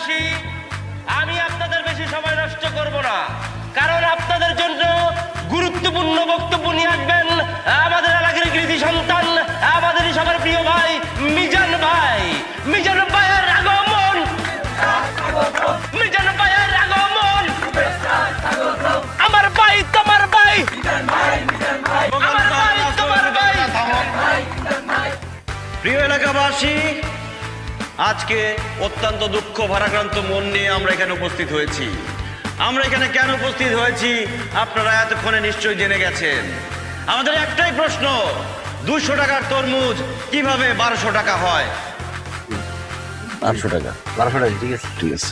এলাকাবাসী, আমি আপনাদের বেশি সময় নষ্ট করব না, কারণ আপনাদের জন্য গুরুত্বপূর্ণ বক্তব্য নিয়ে আসবেন আমাদের এলাকার কৃতি সন্তান, আমাদের সবার প্রিয় ভাই মিজান ভাই। মিজান ভাইয়ের আগমন, মিজান ভাইয়ের আগমন, আমার ভাই তোমার ভাই, আমার ভাই তোমার ভাই। প্রিয় এলাকাবাসী, আজকে অত্যন্ত দুঃখ ভারাক্রান্ত মন নিয়ে আমরা এখানে উপস্থিত হয়েছি। আমরা এখানে কেন উপস্থিত হয়েছি আপনারা এতক্ষণে নিশ্চয়ই জেনে গেছেন। আমাদের একটাই প্রশ্ন, 200 টাকার তরমুজ কিভাবে 1200 টাকা হয়? 1200 টাকা, 1200 টাকা, ঠিক আছে, ঠিক আছে।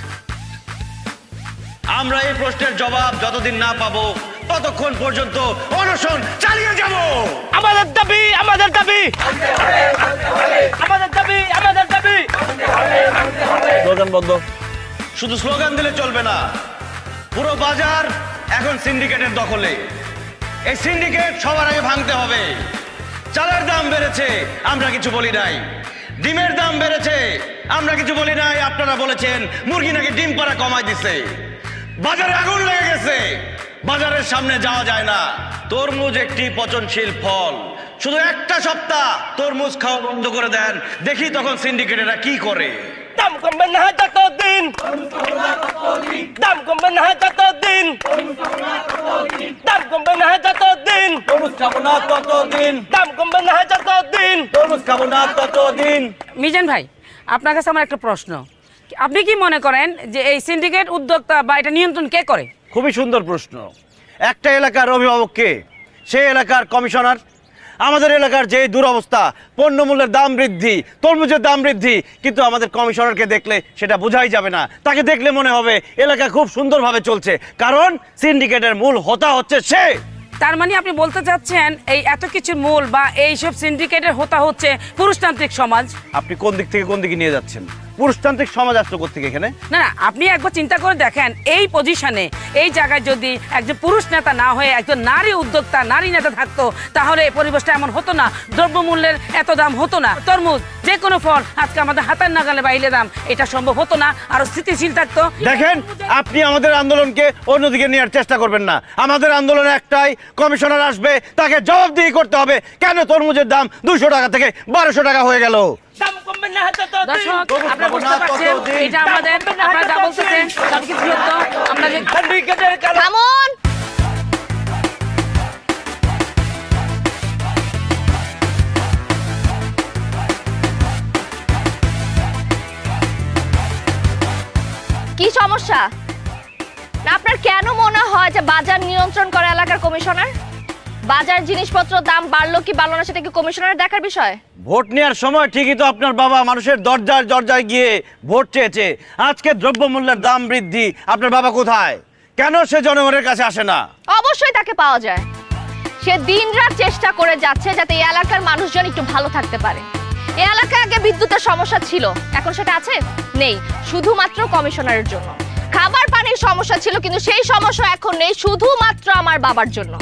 আমরা এই প্রশ্নের জবাব যতদিন না পাবো ততক্ষণ পর্যন্ত অনশন চালিয়ে যাব। আমাদের দাবি, আমাদের দাবি, আমাদের দাবি, আমাদের দাবি। স্লোগান বন্ধ। শুধু স্লোগান দিলে চলবে না, পুরো বাজার এখন সিন্ডিকেটের দখলে। এই সিন্ডিকেট সবার আগে ভাঙতে হবে। চালের দাম বেড়েছে, আমরা কিছু বলি নাই। ডিমের দাম বেড়েছে, আমরা কিছু বলি নাই। আপনারা বলেছেন মুরগি নাকি ডিম পাড়া কমাই দিছে। বাজারে আগুন লেগে গেছে, বাজারের সামনে যাওয়া যায় না। তরমুজ একটি পচনশীল ফল, শুধু একটা সপ্তাহ তরমুজ খাওয়া বন্ধ করে দেন, দেখি তখন সিন্ডিকেটেরা কি করে। দাম কমবে না যতদিন, দাম কমবে না যতদিন, দাম কমবে না যতদিন, তরমুজ খাবো না ততদিন, দাম কমবে না যতদিন, তরমুজ খাবো না ততদিন। মিজান ভাই, আপনার কাছে আমার একটা প্রশ্ন, আপনি কি মনে করেন যে এই সিন্ডিকেট উদ্যোক্তা বা এটা নিয়ন্ত্রণ কে করে? খুবই সুন্দর প্রশ্ন। একটা এলাকার অভিভাবক কে? সেই এলাকার কমিশনার। আমাদের এলাকার যে দুরবস্থা, পণ্যমূল্যের দাম বৃদ্ধি, তরমুজের দাম বৃদ্ধি, কিন্তু আমাদের কমিশনারকে দেখলে সেটা বোঝাই যাবে না। তাকে দেখলে মনে হবে এলাকা খুব সুন্দরভাবে চলছে, কারণ সিন্ডিকেটের মূল হোতা হচ্ছে সে। তার মানে আপনি বলতে চাচ্ছেন এই এত কিছুর মূল বা এইসব সিন্ডিকেটের হোতা হচ্ছে পুরুষতান্ত্রিক সমাজ? আপনি কোন দিক থেকে কোন দিকে নিয়ে যাচ্ছেন? পুরুষতান্ত্রিক সমাজ আসলো কোথেকে এখানে? না না, আপনি একবার চিন্তা করে দেখেন, এই পজিশনে এই জায়গায় যদি একজন পুরুষ নেতা না হয়ে একজন নারী উদ্যোক্তা, নারী নেতা থাকতো, তাহলে এই পরিবেশটা এমন হতো না, দ্রব্যমূল্যের এত দাম হতো না, তরমুজ যে কোনো ফল আজকে আমাদের হাতের নাগালে বাইরে দাম, এটা সম্ভব হতো না, আরো স্থিতিশীল থাকতো। দেখেন, আপনি আমাদের আন্দোলনকে অন্যদিকে নেওয়ার চেষ্টা করবেন না। আমাদের আন্দোলন একটাই, কমিশনার আসবে, তাকে জবাবদিহি করতে হবে কেন তরমুজের দাম 200 টাকা থেকে 1200 টাকা হয়ে গেল। দাম কমবে না যতদিন। দর্শক, আপনারা বুঝতে পারছেন এটা আমাদের, আপনারা যা বলতেছেন সবকিছু সত্য। আমরা যে সিন্ডিকেটের কারণে থামুন। কি সমস্যা? না, আপনার কেন মনে হয় যে বাজার নিয়ন্ত্রণ করে এলাকার কমিশনার? বাজার জিনিসপত্র দাম বাড়লো কি বাড়লো না সেটা কি কমিশনারের দেখার বিষয়? ভোট নেওয়ার সময় ঠিকই তো আপনার বাবা মানুষের দরজায় দরজায় গিয়ে ভোট চেয়েছে। আজকে দ্রব্যমূল্যের দাম বৃদ্ধি, আপনার বাবা কোথায়? কেন সে জনগণের কাছে আসে না? অবশ্যই তাকে পাওয়া যায়। সে দিনরাত চেষ্টা করে যাচ্ছে যাতে এই এলাকার মানুষজন একটু ভালো থাকতে পারে। এই এলাকায় আগে বিদ্যুতের সমস্যা ছিল, এখন সেটা আছে? নেই, শুধুমাত্র কমিশনারের জন্য। খাবার পানির সমস্যা ছিল, কিন্তু সেই সমস্যা এখন নেই, শুধুমাত্র আমার বাবার জন্য।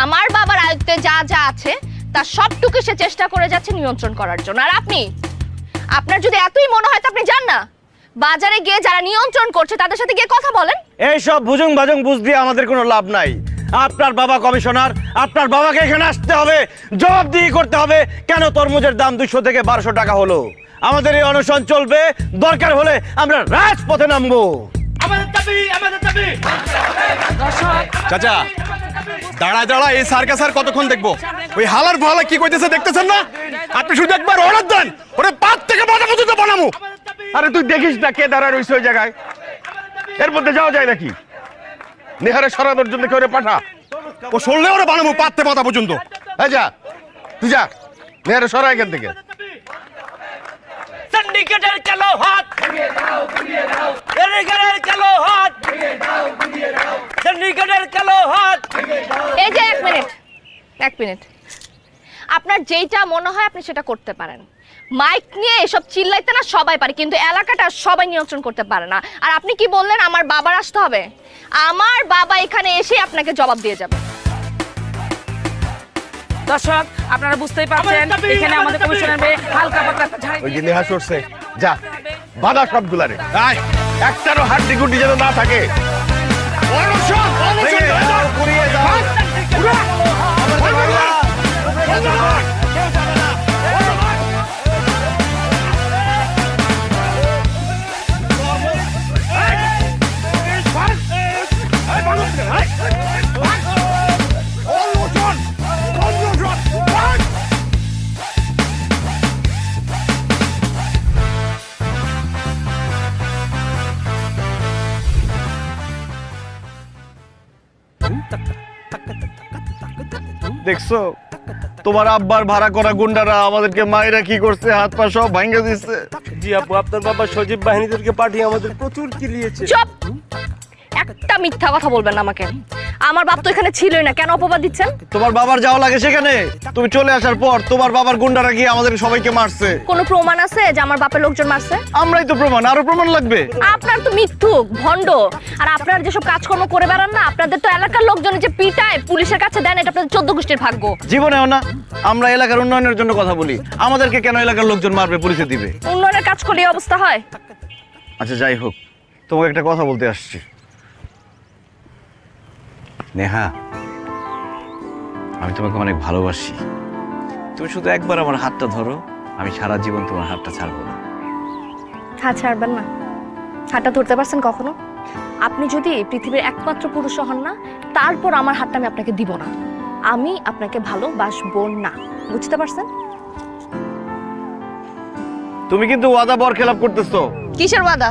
আমার বাবার আয়ত্তে যা যা আছে তার সবটুকু সে চেষ্টা করে যাচ্ছে নিয়ন্ত্রণ করার জন্য। আর আপনি, আপনার যদি এতই মনে হয় তো আপনি যান না, বাজারে গিয়ে যারা নিয়ন্ত্রণ করছে তাদের সাথে গিয়ে কথা বলেন। এইসব ভুজুং বাজুং বুঝ দিয়ে আমাদের কোনো লাভ নাই। আপনার বাবা কমিশনার, আপনার বাবাকে এখানে আসতে হবে, জবাবদিহি করতে হবে কেন তরমুজের দাম 200 থেকে 1200 টাকা হলো। আমাদের এই অনশন চলবে, দরকার হলে আমরা রাজপথে নামবো। আমাদের দাবি, আমাদের দাবি। চাচা, দাঁড়ায় দাঁড়ায় এই সার্কাস আর কতক্ষণ দেখবো? ওই হালার ভালা কি কইতেছে দেখতেছেন না? আপনি শুধু একবার অর্ডার দেন, ওরে পাত থেকে মাথা পর্যন্ত বানামু। আরে তুই দেখিস না কে দাঁড়ায় রইছে ওই জায়গায়, এর মধ্যে যাওয়া যায় নাকি? নেহারে সরানোর জন্য কেউ পাঠা, ও সরলে ওরে বানামু পাত থেকে মাথা পর্যন্ত। এই যা, তুই যা, নেহারে সরা এখান থেকে। সিন্ডিকেটের কালো হাত ভেঙে দাও, গুড়িয়ে দাও। সিন্ডিকেটের কালো হাত ভেঙে দাও, গুড়িয়ে দাও। সিন্ডিকেটের কালো হাত ভেঙে দাও। এই যে এক মিনিট, আপনার যেইটা মনে হয় আপনি সেটা করতে পারেন। মাইক নিয়ে এসব চিল্লাইতে না সবাই পারে, কিন্তু এলাকাটা সবাই নিয়ন্ত্রণ করতে পারে না। আর আপনি কি বললেন আমার বাবার আসতে হবে? আমার বাবা এখানে এসে আপনাকে জবাব দিয়ে যাবে। দর্শক, আপনারা বুঝতেই পারছেন এখানে আমাদের কমিশনার হালকা পাতলা ওই যে নেহা সরছে, যা বাধা সবগুলারে। আয় একটারও হাড্ডি গুড্ডি যেন না থাকে। অনশন, অনশন, পুড়িয়ে দাও। দেখছো তোমার আব্বার ভাড়া করা গুন্ডারা আমাদেরকে মায়েরা কি করছে, হাত পা সব ভাঙে দিচ্ছে। জি আব্বু, আপনার বাবা সজীব বাহিনীদেরকে পাঠিয়ে আমাদের প্রচুর কিলিয়েছে। চুপ! একটা মিথ্যা কথা বলবেন না আমাকে। আমার বাপ তো এখানে ছিলই না, কেন অপবাদ দিচ্ছেন? তোমার বাবার যাওয়া লাগে সেখানে? তুমি চলে আসার পর তোমার বাবার গুন্ডারা গিয়ে আমাদের সবাইকে মারছে। কোনো প্রমাণ আছে যে আমার বাপের লোকজন মারছে? আমরাই তো প্রমাণ, আরো প্রমাণ লাগবে? আপনার তো মিথ্যুক, ভণ্ড। আর আপনার যেসব কাজকর্ম করে বেড়ান না, আপনাদের তো এলাকার লোকজন যে পিটায় পুলিশের কাছে দেন, এটা আপনাদের 14 গোষ্ঠীর ভাগ্য। জীবনেও না। আমরা এলাকার উন্নয়নের জন্য কথা বলি, আমাদেরকে কেন এলাকার লোকজন মারবে, পুলিশে দিবে? উন্নয়নের কাজ করলে এই অবস্থা হয়? আচ্ছা যাই হোক, তোমাকে একটা কথা বলতে আসছি। নেহা, আমি তোমাকে অনেক ভালোবাসি। তুমি শুধু একবার আমার হাতটা ধরো, আমি সারা জীবন তোমার হাতটা ছাড়বো না। হাত ছাড়বেন না? হাতটা ধরতে পারছেন কখনো? আপনি যদি পৃথিবীর একমাত্র পুরুষ হন না, তারপর আমার হাতটা আমি আপনাকে দিব না। আমি আপনাকে ভালোবাসবো না, বুঝতে পারছেন? তুমি কিন্তু ওয়াদা বরখেলাপ করতেছো। কিসের ওয়াদা?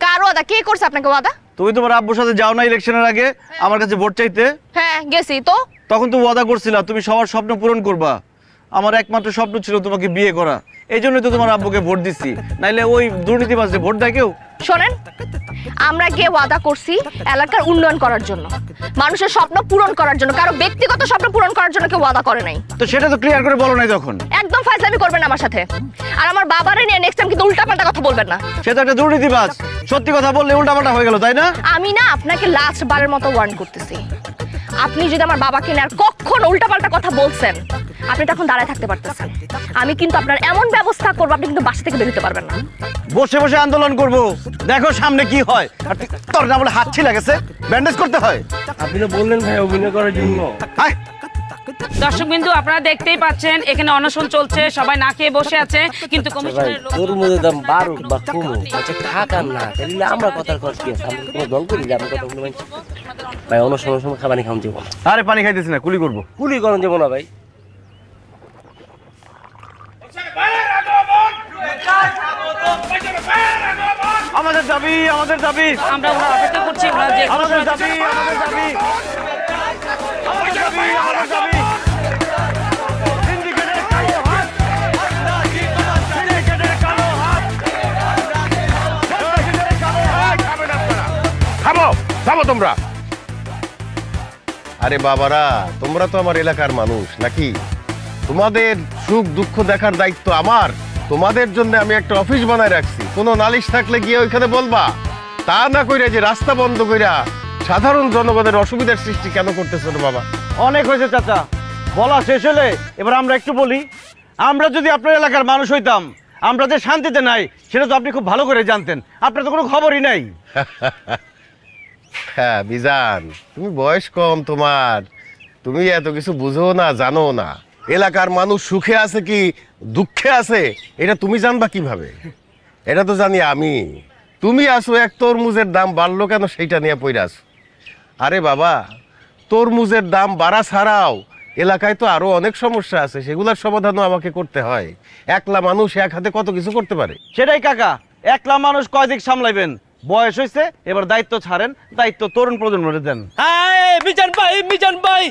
কার ওয়াদা? কে করছে আপনাকে ওয়াদা? তুমি তোমার আব্বুর সাথে যাও না ইলেকশনের আগে আমার কাছে ভোট চাইতে? হ্যাঁ গেছি তো। তখন তো ওয়াদা করছিলা তুমি সবার স্বপ্ন পূরণ করবা। আমার একমাত্র স্বপ্ন ছিল তোমাকে বিয়ে করা, এই জন্যই তো তোমার আব্বুকে ভোট দিছি, নাইলে ওই দুর্নীতিবাজদের ভোট দেয় কেউ? শোনেন, আমরা গিয়ে ওয়াদা করছি এলাকার উন্নয়ন করার জন্য, মানুষের স্বপ্ন পূরণ করার জন্য, কারো ব্যক্তিগত স্বপ্ন পূরণ করার জন্য কেউ ওয়াদা করে নাই। তো সেটা তো ক্লিয়ার করে বলো নাই তখন। একদম ফাজলামি করবেন না আমার সাথে। আর আমার বাবারে নিয়ে নেক্সট টাইম কিন্তু উল্টাপাল্টা কথা বলবেন না। সে তো একটা দুর্নীতিবাজ, সত্যি কথা বললে উল্টাপাল্টা হয়ে গেল, তাই না? আমি না আপনাকে লাস্ট বারের মতো ওয়ার্ন করতেছি, আপনি যদি আমার বাবাকে নিয়ে আর কখনো উল্টাপাল্টা কথা বলছেন, আপনি তখন দাঁড়ায় থাকতে পারতেছেন। আমি কিন্তু আপনার এমন ব্যবস্থা করবো, আপনি কিন্তু বাসা থেকে বেরোতে পারবেন না। বসে বসে আন্দোলন করব, দেখো সামনে কি হয়। আর তোর না বলে হাত ছিলা গেছে, ব্যান্ডেজ করতে হয়। আপনি তো বললেন ভাই অভিনয় করার জন্য। আয়, দর্শকবিন্দু, আপনারা দেখতেই পাচ্ছেন এখানে অনশন চলছে, সবাই না খেয়ে বসে আছে, কিন্তু কমিশনের লোক তরমুজের দাম বাড়ুক বা কমুক, আচ্ছা খাক আর না তাহলে আমরা কথার খরচ কি আছে? আমরা কোনো দল করি যে আমরা কথা বলতে ভাই অনশনের সময় খাবারই খাওয়া যাবো না। আরে পানি খাইতেছি না, কুলি করবো। কুলি করেন যাবো না ভাই। আমাদের দাবি, আমাদের দাবি, আমরা ওরা অপেক্ষা করছি, ওরা যে আমাদের দাবি, আমাদের দাবি, আমাদের দাবি, আমাদের দাবি। সিন্ডিকেটের কালো হাত, সিন্ডিকেটের কালো হাত, সিন্ডিকেটের কালো হাত। থামো, থামো তোমরা। আরে বাবারা, তোমরা তো আমার এলাকার মানুষ নাকি? তোমাদের সুখ দুঃখ দেখার দায়িত্ব আমার। তোমাদের জন্য আমি একটা অফিস বানায় রাখছি, কোনো নালিশ থাকলে গিয়ে ওইখানে বলবা। তা না কইরা যে রাস্তা বন্ধ কইরা সাধারণ জনগণের অসুবিধার সৃষ্টি কেন করতেছো রে বাবা? অনেক হয়েছে চাচা, বলা শেষ হলে এবার আমরা একটু বলি। আমরা যদি আপনার এলাকার মানুষ হইতাম, আমরা যে শান্তিতে নাই সেটা তো আপনি খুব ভালো করে জানতেন। আপনার তো কোনো খবরই নাই। হ্যাঁ বিজান, তুমি বয়স কম তোমার, তুমি এত কিছু বুঝো না, জানো না। এলাকার মানুষ সুখে আছে কি দুঃখে আছে এটা তুমি জানবা কিভাবে? এটা তো জানি আমি। তুমি আসো এক তরমুজের দাম বাড়লো কেন সেইটা নিয়ে পইরা আসো। আরে বাবা, তরমুজের দাম বাড়া ছাড়াও এলাকায় তো আরো অনেক সমস্যা আছে, সেগুলোর সমাধানও আমাকে করতে হয়। একলা মানুষ এক হাতে কত কিছু করতে পারে। সেটাই কাকা, একলা মানুষ কয় দিক সামলাইবেন? বয়স হয়েছে, এবার দায়িত্ব ছাড়েন, দায়িত্ব তরুণ প্রজন্মরে দেন। মিজান ভাই, মিজান ভাই।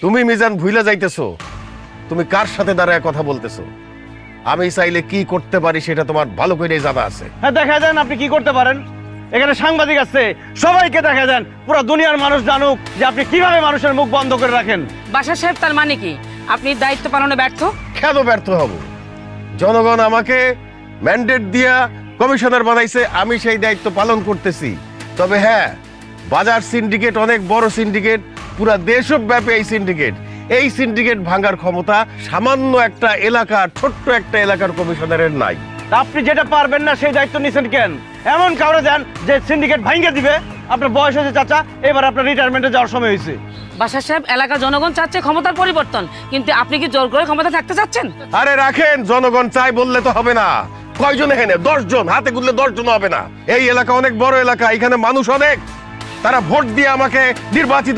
তুমি মিজান ভুইলা যাইতেছো, তুমি কার সাথে দাঁড়ায় কথা বলতেছো? আমি চাইলে কি করতে পারি সেটা তোমার ভালো করে জানা আছে। হ্যাঁ দেখা যান আপনি কি করতে পারেন। এখানে সাংবাদিক আছে, সবাইকে দেখা দেন, পুরো দুনিয়ার মানুষ জানুক যে আপনি কিভাবে মানুষের মুখ বন্ধ করে রাখেন। বাশার সাহেব, তার মানে কি আপনি দায়িত্ব পালনে ব্যর্থ? কেন ব্যর্থ হব? জনগণ আমাকে ম্যান্ডেট দিয়া কমিশনার বানাইছে, আমি সেই দায়িত্ব পালন করতেছি। তবে হ্যাঁ, বাজার সিন্ডিকেট অনেক বড় সিন্ডিকেট, পুরা দেশব্যাপী এই সিন্ডিকেট। এই সিন্ডিকেট ভাঙার ক্ষমতা সামান্য একটা এলাকার, ছোট্ট একটা এলাকার কমিশনারের নাই। তা আপনি যেটা পারবেন না সেই দায়িত্ব নিছেন কেন? এমন কাউরে দেন যে সিন্ডিকেট ভাঙিয়ে দিবে। আপনার বয়স হয়েছে চাচা, এবার আপনার রিটায়ারমেন্টে যাওয়ার সময় হয়েছে। বাসার সাহেব, এলাকার জনগণ চাচ্ছে ক্ষমতার পরিবর্তন, কিন্তু আপনি কি জোর করে ক্ষমতা থাকতে চাচ্ছেন? আরে রাখেন, জনগণ চাই বললে তো হবে না। কয়জন এখানে? 10 জন, হাতে গুনলে 10 জন হবে না। এই এলাকা অনেক বড় এলাকা, এখানে মানুষ অনেক, তারা ভোট দিয়ে আমাকে নির্বাচিত